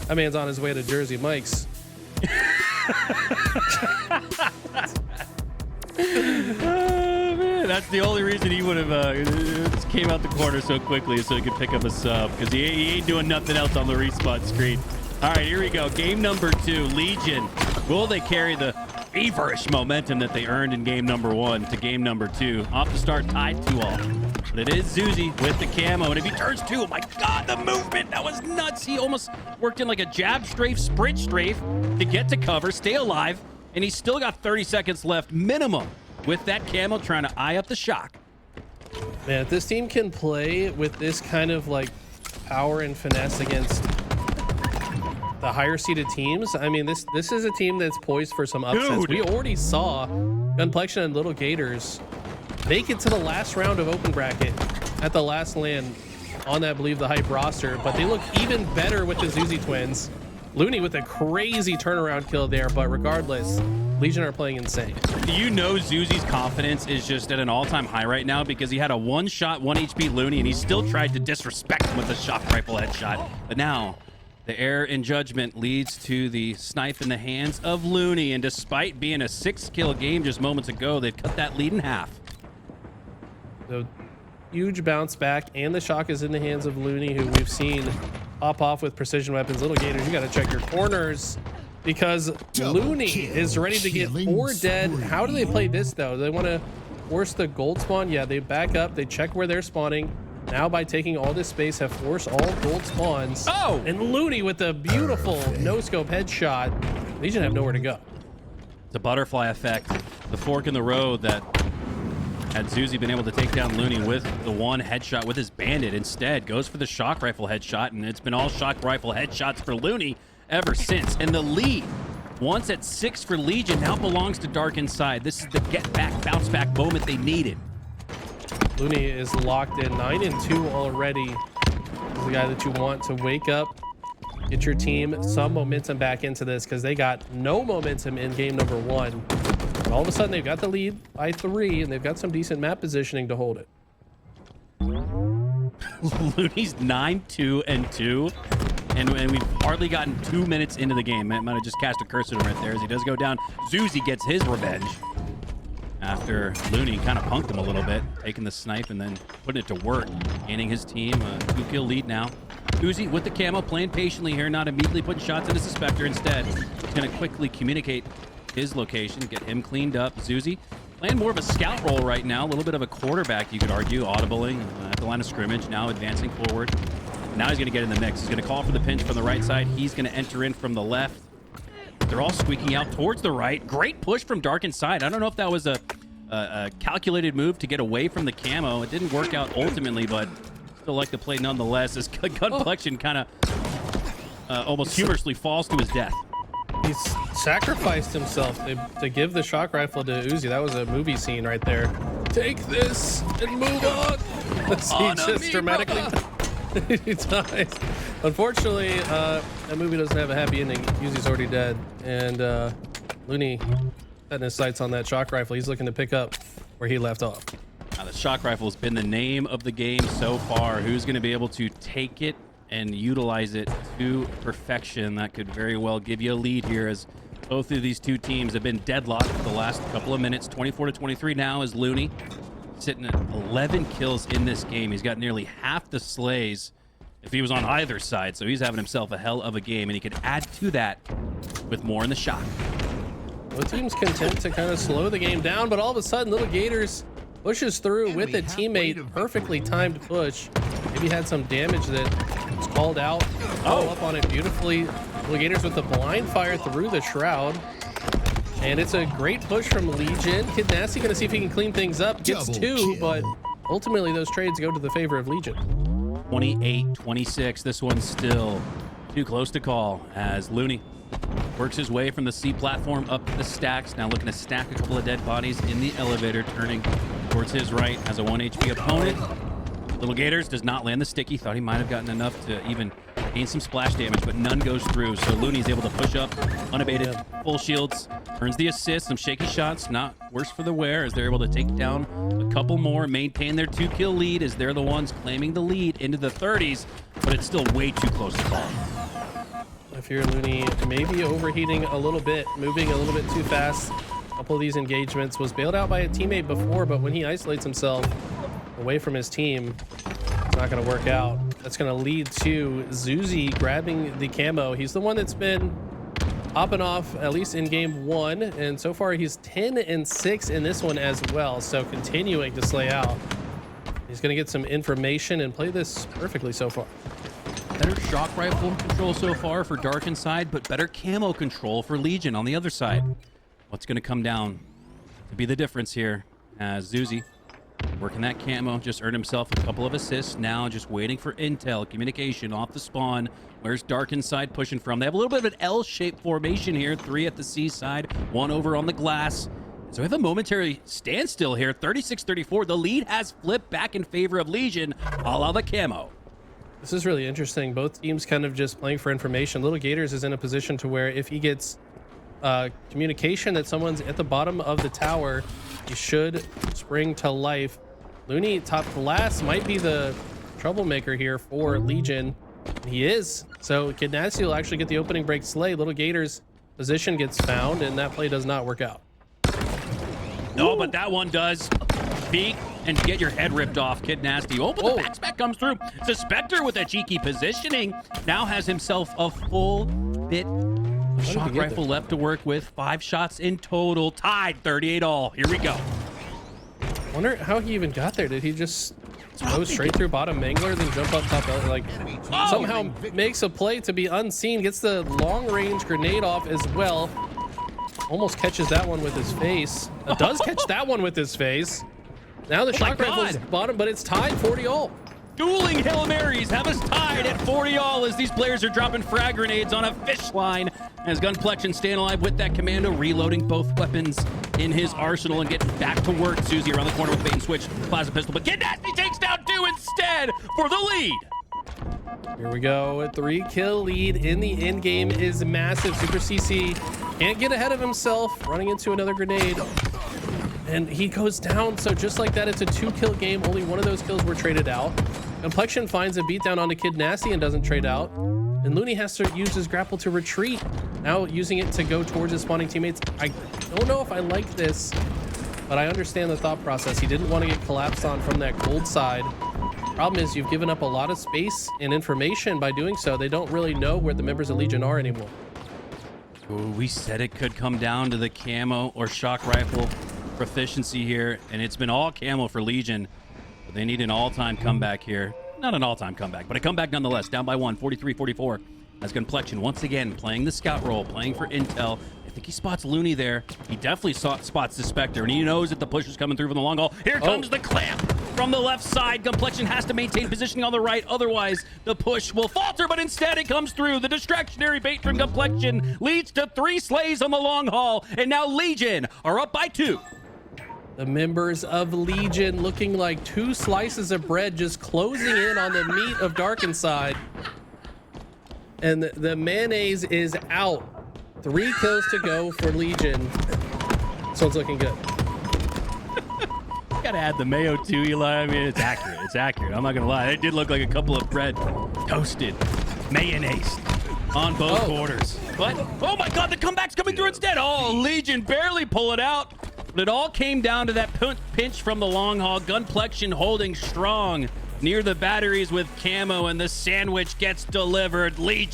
That man's on his way to Jersey Mike's. Oh, man. That's the only reason he would have came out the corner so quickly, so he could pick up a sub, because he ain't doing nothing else on the respawn screen. All right, here we go. Game number 2, Legion. Will they carry the feverish momentum that they earned in game number 1 to game number 2? Off the start, tied 2-all. But it is Zuzi with the camo, and if he turns 2, oh my God, the movement, that was nuts. He almost worked in like a jab strafe, sprint strafe to get to cover, stay alive, and he's still got 30 seconds left minimum with that camo, trying to eye up the shock. Man, if this team can play with this kind of like power and finesse against the higher seeded teams, I mean, this is a team that's poised for some upsets. Dude. We already saw Gunplexion and Little Gators make it to the last round of open bracket at the last LAN on that Believe the Hype roster, but they look even better with the Zuzi twins. Looney with a crazy turnaround kill there, but regardless, Legion are playing insane. You know Zuzi's confidence is just at an all-time high right now, because he had a one-shot, 1 HP Looney, and he still tried to disrespect him with a shock rifle headshot. But now, the error in judgment leads to the snipe in the hands of Looney, and despite being a 6-kill game just moments ago, they've cut that lead in half. So huge bounce back, and the shock is in the hands of Looney, who we've seen pop off with precision weapons. Little Gators, you got to check your corners, because Looney is ready to get 4 dead. How do they play this though? Do they want to force the gold spawn? Yeah, they back up, they check where they're spawning. Now by taking all this space, have forced all gold spawns. Oh! And Looney with a beautiful no-scope headshot. Legion have nowhere to go. It's a butterfly effect. The fork in the road that had Zuzi been able to take down Looney with the one headshot with his bandit, instead goes for the shock rifle headshot, and it's been all shock rifle headshots for Looney ever since. And the lead, once at 6 for Legion, now belongs to Dark Inside. This is the get back, bounce back moment they needed. Looney is locked in 9-2 already. This is the guy that you want to wake up, get your team some momentum back into this, because they got no momentum in game number 1. And all of a sudden, they've got the lead by 3, and they've got some decent map positioning to hold it. Looney's 9-2-2, and we've hardly gotten 2 minutes into the game. Might have just cast a curse at him right there as he does go down. Zuzi gets his revenge after Looney kind of punked him a little bit, taking the snipe and then putting it to work, gaining his team a 2-kill lead now. Uzi with the camo, playing patiently here, not immediately putting shots into Suspector. Instead, he's going to quickly communicate his location, get him cleaned up. Zuzi playing more of a scout role right now, a little bit of a quarterback, you could argue, audibling at the line of scrimmage, now advancing forward. Now he's going to get in the mix. He's going to call for the pinch from the right side. He's going to enter in from the left. They're all squeaking out towards the right. Great push from Dark Inside. I don't know if that was a calculated move to get away from the camo. It didn't work out ultimately, but still like the play nonetheless. His gunplexion kind of almost humorously falls to his death. He's sacrificed himself to give the shock rifle to Uzi. That was a movie scene right there. Take this and move on. He just dramatically he dies. Unfortunately, that movie doesn't have a happy ending. Uzi's already dead, and Looney setting his sights on that shock rifle. He's looking to pick up where he left off. Now, the shock rifle has been the name of the game so far. Who's going to be able to take it and utilize it to perfection? That could very well give you a lead here, as both of these two teams have been deadlocked for the last couple of minutes. 24-23 now is Looney sitting at 11 kills in this game. He's got nearly half the slays if he was on either side, so he's having himself a hell of a game, and he could add to that with more in the shock. The team's content to kind of slow the game down, but all of a sudden, Little Gators pushes through with a teammate, perfectly timed push. Maybe had some damage that was called out. Follow up on it beautifully. Little Gators with the blind fire through the shroud. And it's a great push from Legion. Kid Nasty gonna see if he can clean things up. Gets 2, but ultimately those trades go to the favor of Legion. 28-26. This one's still too close to call, as Looney works his way from the C platform up the stacks. Now looking to stack a couple of dead bodies in the elevator, turning towards his right as a 1 HP opponent. Little Gators does not land the sticky. Thought he might have gotten enough to even gain some splash damage, but none goes through. So Looney's able to push up unabated, full shields, earns the assist, some shaky shots, not worse for the wear, as they're able to take down a couple more, maintain their 2-kill lead, as they're the ones claiming the lead into the 30s, but it's still way too close to call. if you're Looney, maybe overheating a little bit, moving a little bit too fast. A couple of these engagements, was bailed out by a teammate before, but when he isolates himself away from his team, it's not going to work out. That's going to lead to Zuzi grabbing the camo. He's the one that's been hopping off, at least in game 1, and so far he's 10-6 in this one as well, so continuing to slay out. He's going to get some information and play this perfectly so far. Better shock rifle control so far for Dark Inside, but better camo control for Legion on the other side. What's going to come down to be the difference here as Zuzi working that camo, just earned himself a couple of assists. Now just waiting for intel, communication off the spawn. Where's Dark Inside pushing from? They have a little bit of an L-shaped formation here. 3 at the C side, 1 over on the glass. So we have a momentary standstill here. 36-34. The lead has flipped back in favor of Legion, a la the camo. This is really interesting. Both teams kind of just playing for information. Little Gators is in a position to where if he gets communication that someone's at the bottom of the tower, he should spring to life. Looney top glass might be the troublemaker here for Legion. He is. So Kid Nasty will actually get the opening break slay. Little Gators position gets found, and that play does not work out. No, but that one does. Peek and get your head ripped off, Kid Nasty. Oh, but the backspec comes through. Suspector with a cheeky positioning now has himself a full bit of shock rifle left to work with. 5 shots in total, tied 38 all. Here we go. Wonder how he even got there. Did he just go straight through bottom mangler, then jump up top, like somehow makes a play to be unseen, gets the long range grenade off as well. Almost catches that one with his face. Does catch that one with his face. Now the shock rifle's bottom, but it's tied 40 all. Dueling Hail Marys have us tied at 40 all as these players are dropping frag grenades on a fish line. As Gunplexion staying alive with that commando, reloading both weapons in his arsenal and getting back to work. Susie around the corner with bait and switch, plasma pistol, but Kid Nasty takes down 2 instead for the lead. Here we go. A 3-kill lead in the end game is massive. Super CC can't get ahead of himself, running into another grenade. And he goes down. So just like that, it's a 2-kill game. Only one of those kills were traded out. Complexion finds a beatdown onto Kid Nasty and doesn't trade out. And Looney has to use his grapple to retreat. Now using it to go towards his spawning teammates. I don't know if I like this, but I understand the thought process. He didn't want to get collapsed on from that cold side. Problem is you've given up a lot of space and information by doing so. They don't really know where the members of Legion are anymore. Ooh, we said it could come down to the camo or shock rifle proficiency here, and it's been all camo for Legion. But they need an all-time comeback here. Not an all-time comeback, but a comeback nonetheless. Down by 1, 43-44. As Gunplexion once again playing the scout role, playing for intel. I think he spots Looney there. He definitely spots the Spectre, and he knows that the push is coming through from the long haul. Here comes the clamp from the left side. Gunplexion has to maintain positioning on the right, otherwise the push will falter, but instead it comes through. The distractionary bait from Gunplexion leads to 3 slays on the long haul, and now Legion are up by 2. The members of Legion looking like 2 slices of bread, just closing in on the meat of Dark Inside. And the mayonnaise is out. 3 kills to go for Legion. This one's looking good. Gotta add the mayo too, Eli. I mean, it's accurate. It's accurate. I'm not gonna lie. It did look like a couple of bread toasted, mayonnaise on both quarters. But, oh my God, the comeback's coming through instead. Oh, Legion barely pull it out. But it all came down to that pinch from the long haul. Gunplexion holding strong near the batteries with camo, and the sandwich gets delivered. Legion